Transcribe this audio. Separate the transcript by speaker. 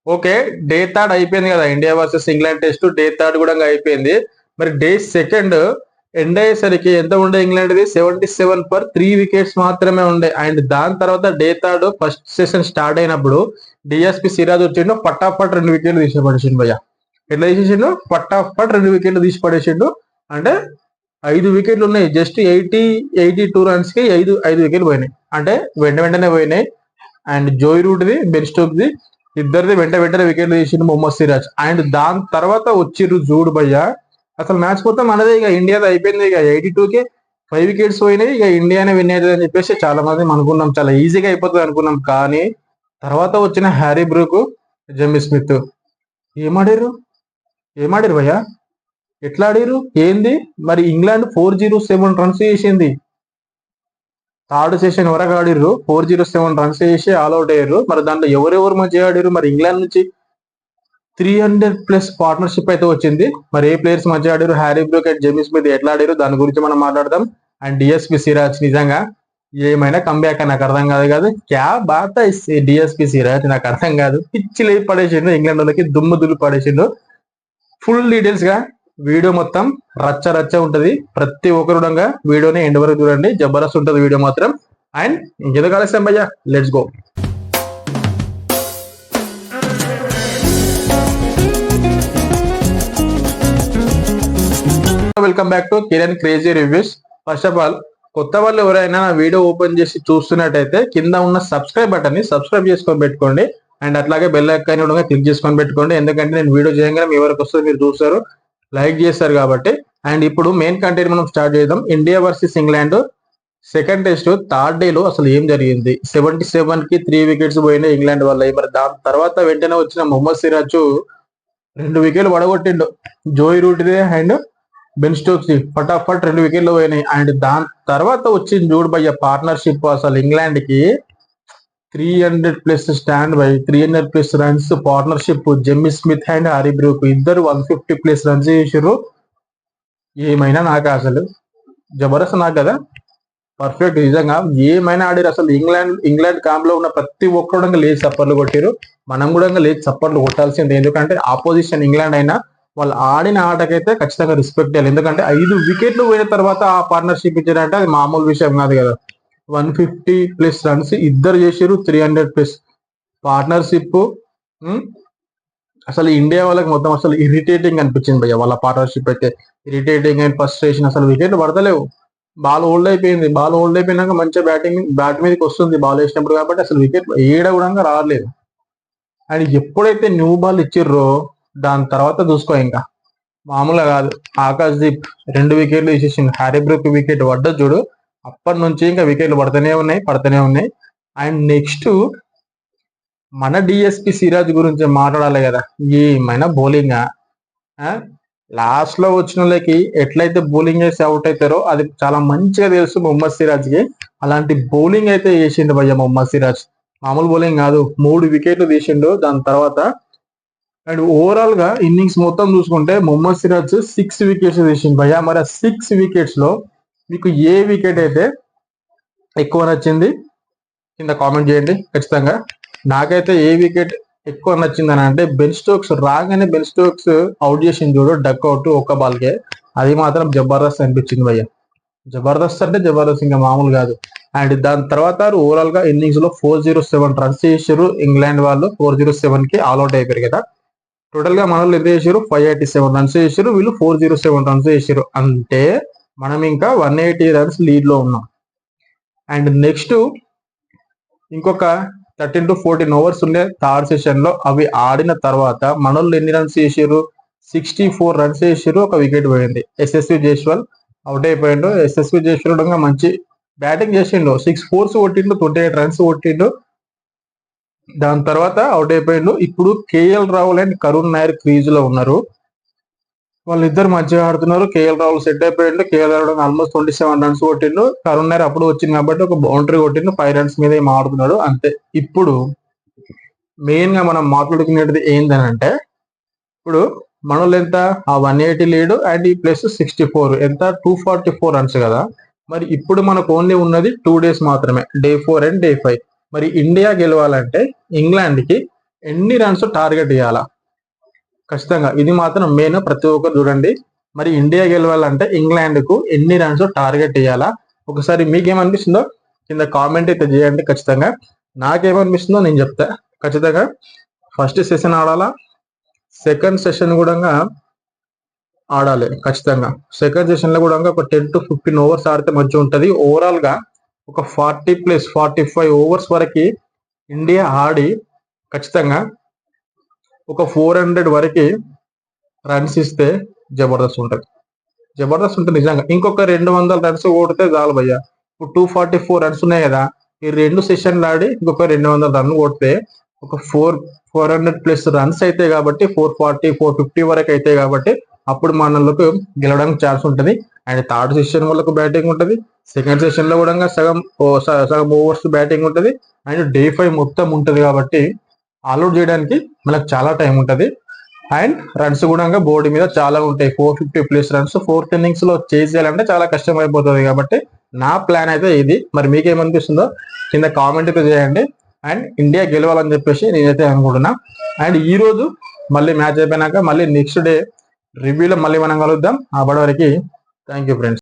Speaker 1: Okay, day third అయిపోయింది కదా, India versus England test day third కూడా అయిపోయింది. మరి డే సెకండ్ ఎండ్ అయ్యేసరికి ఎంత ఉండే ఇంగ్లాండ్ది 77 ఫర్ 3 వికెట్స్ మాత్రమే ఉండే. అండ్ దాని తర్వాత day third first session start అయినప్పుడు డిఎస్పి సిరాజ్ వచ్చిండు, పట్టాపట్ 2 వికెట్లు తీసి పడేసిండు భయ్య. ఎట్లా తీసేసిండు? పట్టాపట్ 2 వికెట్లు తీసి పడేసిండు. అంటే 5 వికెట్లు ఉన్నాయి, జస్ట్ 82 రన్స్ కి 5 వికెట్లు పోయినాయి. అంటే వెంటనే పోయినాయి. అండ్ జోయ్ రూట్ది, బెన్ స్టోక్స్ది ఇద్దరిది వెంటనే వికెట్లు తీసిండు మొహమ్మద్ సిరాజ్. అండ్ దాని తర్వాత వచ్చిర్రు జూడ్ భయ్య. అసలు మ్యాచ్ మొత్తం మనదే, ఇక ఇండియాది అయిపోయింది. ఇక 82కి 5 వికెట్స్ పోయినాయి, ఇక ఇండియానే విన్ అవుతుంది అని చెప్పేసి చాలా మంది అనుకున్నాం, చాలా ఈజీగా అయిపోతుంది అనుకున్నాం. కానీ తర్వాత వచ్చిన హ్యారీ బ్రూక్, జెమ్మి స్మిత్ ఏమాడారు భయ్య, ఎట్లా ఆడిరు ఏంది? మరి ఇంగ్లాండ్ 407 రన్స్ చేసింది. థర్డ్ సెషన్ వరకు ఆడిర్రు, 407 రన్స్ చేసి ఆల్అౌట్ అయ్యారు. మరి దాంట్లో ఎవరెవరు మంచిగా ఆడిరు? మరి ఇంగ్లాండ్ నుంచి 300+ పార్ట్నర్షిప్ అయితే వచ్చింది. మరి ఏ ప్లేయర్స్ మంచిగా ఆడారు? హ్యారీ బ్రూక్ అండ్ జెమ్మి స్మిత్ ఎట్లా ఆడారు దాని గురించి మనం మాట్లాడదాం. అండ్ డిఎస్పి సిరాజ్ నిజంగా ఏమైనా కంబ్యాక్ నాకు అర్థం కాదు. క్యా బాత డిఎస్పి సిరాజ్, నాకు అర్థం కాదు. పిచ్చి లేపి పడేసిండు, ఇంగ్లాండ్ వాళ్ళకి దుమ్ము దులు పడేసిండు. ఫుల్ డీటెయిల్స్ గా వీడియో మొత్తం రచ్చ ఉంటది. ప్రతి ఒక్కరుడంగా వీడియోని ఎండ్ వరకు చూడండి, జబర్దస్త్ ఉంటది వీడియో మాత్రం. అండ్ ఇంకెందుకు ఆలస్యం భయ్యా, let's go. Welcome back to Kiran crazy reviews. First of all, కొత్త వాళ్ళు ఎవరైనా నా వీడియో ఓపెన్ చేసి చూస్తున్నట్టయితే కింద ఉన్న సబ్స్క్రైబ్ బటన్ ని సబ్స్క్రైబ్ చేసుకొని పెట్టుకోండి. అండ్ అట్లాగే బెల్ ఐకాన్ కూడా క్లిక్ చేసుకొని పెట్టుకోండి. ఎందుకంటే నేను వీడియో చేయగానే మీ వరకు వస్తుంది, మీరు చూస్తారు, లైక్ చేస్తారు కాబట్టి. అండ్ ఇప్పుడు మెయిన్ కంటెంట్ మనం స్టార్ట్ చేద్దాం. India versus England second test third day లో అసలు ఏం జరిగింది? 77 కి 3 వికెట్స్ పోయినాయి ఇంగ్లాండ్ వల్ల. మరి దాని తర్వాత వెంటనే వచ్చిన మొహమ్మద్ సిరాజ్ 2 వికెట్లు పడగొట్టిండు. జోయ్ రూట్దే అండ్ బెన్ స్టోక్స్ ఫటాఫట్ 2 వికెట్లు పోయినాయి. అండ్ దాని తర్వాత వచ్చింది చూడు భయ్య పార్ట్నర్షిప్. అసలు ఇంగ్లాండ్ కి 300+ stand by, 300+ runs partnership. జెమ్మి Smith and Harry Brook ఇద్దరు 150+ రన్స్ చేసారు. ఏమైనా నాకు అసలు జబర్దస్త్ నాకు కదా, పర్ఫెక్ట్ నిజంగా. ఏమైనా ఆడారు అసలు. ఇంగ్లాండ్ క్యాంప్ లో ఉన్న ప్రతి ఒక్కరు లేచి చప్పట్లు కొట్టారు. మనం కూడా లేచి చప్పట్లు కొట్టాల్సిందే. ఎందుకంటే ఆపోజిషన్ ఇంగ్లాండ్ అయినా వాళ్ళు ఆడిన ఆటకైతే ఖచ్చితంగా రెస్పెక్ట్ చేయాలి. ఎందుకంటే 5 వికెట్లు పోయిన తర్వాత ఆ పార్ట్నర్షిప్ ఇచ్చారంటే అది మామూలు విషయం కాదు కదా. 150+ రన్స్ ఇద్దరు చేసారు, 300+ పార్ట్నర్షిప్. అసలు ఇండియా వాళ్ళకి మొత్తం అసలు ఇరిటేటింగ్ అనిపించింది భయ్య వాళ్ళ పార్ట్నర్షిప్ అయితే. Irritating and frustration. అసలు వికెట్లు పడతలేవు, బాల్ హోల్డ్ అయిపోయింది. బాల్ హోల్డ్ అయిపోయినాక మంచిగా బ్యాట్ మీదకి వస్తుంది బాల్ వేసినప్పుడు, కాబట్టి అసలు వికెట్ ఏడ కూడా రాలేదు. అండ్ ఎప్పుడైతే న్యూ బాల్ ఇచ్చిర్రో దాని తర్వాత చూసుకో, ఇంకా మామూలుగా కాదు. ఆకాష్ దీప్ 2 వికెట్లు తీసేసింది. హ్యారీ బ్రూక్ వికెట్ పడ్డ చూడు, అప్పటి నుంచి ఇంకా వికెట్లు పడుతూనే ఉన్నాయి. అండ్ నెక్స్ట్ మన డిఎస్పి సిరాజ్ గురించి మాట్లాడాలి కదా. ఏమైనా బౌలింగ్ లాస్ట్ లో వచ్చిన వాళ్ళకి ఎట్లయితే బౌలింగ్ చేసి అవుట్ అవుతారో అది చాలా మంచిగా తెలుసు మొహమ్మద్ సిరాజ్ కి. అలాంటి బౌలింగ్ అయితే వేసిండు భయ్య మొహమ్మద్ సిరాజ్. మామూలు బౌలింగ్ కాదు, 3 వికెట్లు తీసిండు దాని తర్వాత. అండ్ ఓవరాల్ గా ఇన్నింగ్స్ మొత్తం చూసుకుంటే మొహమ్మద్ సిరాజ్ 6 వికెట్స్ తీసిండు భయ్య. మరి 6 వికెట్స్ లో మీకు ఏ వికెట్ అయితే ఎక్కువ నచ్చింది కింద కామెంట్ చేయండి ఖచ్చితంగా. నాకైతే ఏ వికెట్ ఎక్కువ నచ్చింది అని అంటే, బెన్ స్టోక్స్ రాగానే బెన్ స్టోక్స్ అవుట్ చేసింది చూడు, డక్ అవుట్ ఒక్క బాల్కే, అది మాత్రం జబర్దస్త్ అనిపించింది భయ్య. జబర్దస్త్ అంటే జబర్దస్త్, ఇంకా మామూలు కాదు. అండ్ దాని తర్వాత ఓవరాల్ గా ఇన్నింగ్స్ లో 407 రన్స్ చేసారు ఇంగ్లాండ్ వాళ్ళు. 407 కి ఆల్అౌట్ అయిపోయారు కదా. టోటల్ గా మన వాళ్ళు ఎంత చేసారు? 587 రన్స్ చేసారు, వీళ్ళు 407 రన్స్ చేసారు. అంటే మనం ఇంకా 180 రన్స్ లీడ్ లో ఉన్నాం. అండ్ నెక్స్ట్ ఇంకొక 13 to 14 ఓవర్స్ ఉండే థర్డ్ సెషన్ లో అవి ఆడిన తర్వాత మనోళ్ళు ఎన్ని రన్స్ చేసారు? 64 రన్స్ చేసారు, ఒక వికెట్ పోయింది. ఎస్ఎస్వి జైస్వాల్ అవుట్ అయిపోయిండు. ఎస్ఎస్వి జైస్వాల్ మంచి బ్యాటింగ్ చేసిండు, 6 4s కొట్టిండు, 28 రన్స్ కొట్టిండు. దాని తర్వాత అవుట్ అయిపోయిండు. ఇప్పుడు KL Rahul and Karun Nair crease లో ఉన్నారు. వాళ్ళిద్దరు మంచిగా ఆడుతున్నారు. కేఎల్ రాహుల్ సెట్ అయిపోయిండు. కేఎల్ రాహుల్ ఆల్మోస్ట్ 27 రన్స్ కొట్టిండు. కరుణ్ నాయర్ అప్పుడు వచ్చింది కాబట్టి ఒక బౌండరీ కొట్టిండు, 5 రన్స్ మీద ఏం ఆడుతున్నాడు అంతే. ఇప్పుడు మెయిన్ గా మనం మాట్లాడుకునేది ఏంటంటే, ఇప్పుడు మనోళ్ళు ఎంత ఆ 180 లీడ్ అండ్ ఈ ప్లస్ 64 ఎంత 244 రన్స్ కదా. మరి ఇప్పుడు మనకు ఓన్లీ ఉన్నది 2 days మాత్రమే, డే 4 అండ్ డే 5. మరి ఇండియా గెలవాలంటే ఇంగ్లాండ్ కి ఎన్ని రన్స్ టార్గెట్ ఇవ్వాలా ఖచ్చితంగా, ఇది మాత్రం మెయిన్. ప్రతి ఒక్కరు చూడండి. మరి ఇండియా గెలవాలంటే ఇంగ్లాండ్ కు ఎన్ని రన్స్ టార్గెట్ ఇవ్వాలా ఒకసారి మీకేమనిపిస్తుందో కింద కామెంట్ అయితే చేయండి. ఖచ్చితంగా నాకేమనిపిస్తుందో నేను చెప్తా. ఖచ్చితంగా ఫస్ట్ సెషన్ ఆడాలా, సెకండ్ సెషన్ కూడా ఆడాలి. ఖచ్చితంగా సెకండ్ సెషన్ లో కూడా ఒక 10 to 15 ఓవర్స్ ఆడితే మంచిగా ఉంటుంది. ఓవరాల్ గా ఒక 40+45 ఓవర్స్ వరకు ఇండియా ఆడి ఖచ్చితంగా ఒక 400 వరకు రన్స్ ఇస్తే జబర్దస్త్ ఉంటుంది. జబర్దస్త్ ఉంటుంది నిజంగా. ఇంకొక 200 రన్స్ కొడితే చాలు భయ్య. ఇప్పుడు 244 రన్స్ ఉన్నాయి కదా, ఈ 2 సెషన్లు ఆడి ఇంకొక 200 రన్ కొడితే ఒక 400+ రన్స్ అయితే కాబట్టి 440 450 వరకు అయితే కాబట్టి అప్పుడు మనలకు గెలవడానికి ఛాన్స్ ఉంటుంది. అండ్ థర్డ్ సెషన్ వాళ్ళకు బ్యాటింగ్ ఉంటుంది. సెకండ్ సెషన్ లో కూడా సగం ఓవర్స్ బ్యాటింగ్ ఉంటుంది. అండ్ డే 5 మొత్తం ఉంటుంది కాబట్టి ఆల్అౌట్ చేయడానికి మనకు చాలా టైం ఉంటుంది. అండ్ రన్స్ కూడా బోర్డు మీద చాలా ఉంటాయి. 450+ రన్స్ 4th ఇన్నింగ్స్ లో చేసేయాలంటే చాలా కష్టం అయిపోతుంది. కాబట్టి నా ప్లాన్ అయితే ఇది. మరి మీకేమనిపిస్తుందో కింద కామెంట్ అయితే చేయండి. అండ్ ఇండియా గెలవాలని చెప్పేసి నేనైతే అనుకుంటున్నా. అండ్ ఈ రోజు మళ్ళీ మ్యాచ్ అయిపోయినాక మళ్ళీ నెక్స్ట్ డే రివ్యూలో మళ్ళీ మనం కలుద్దాం. అప్పటి వరకు థ్యాంక్ యూ ఫ్రెండ్స్.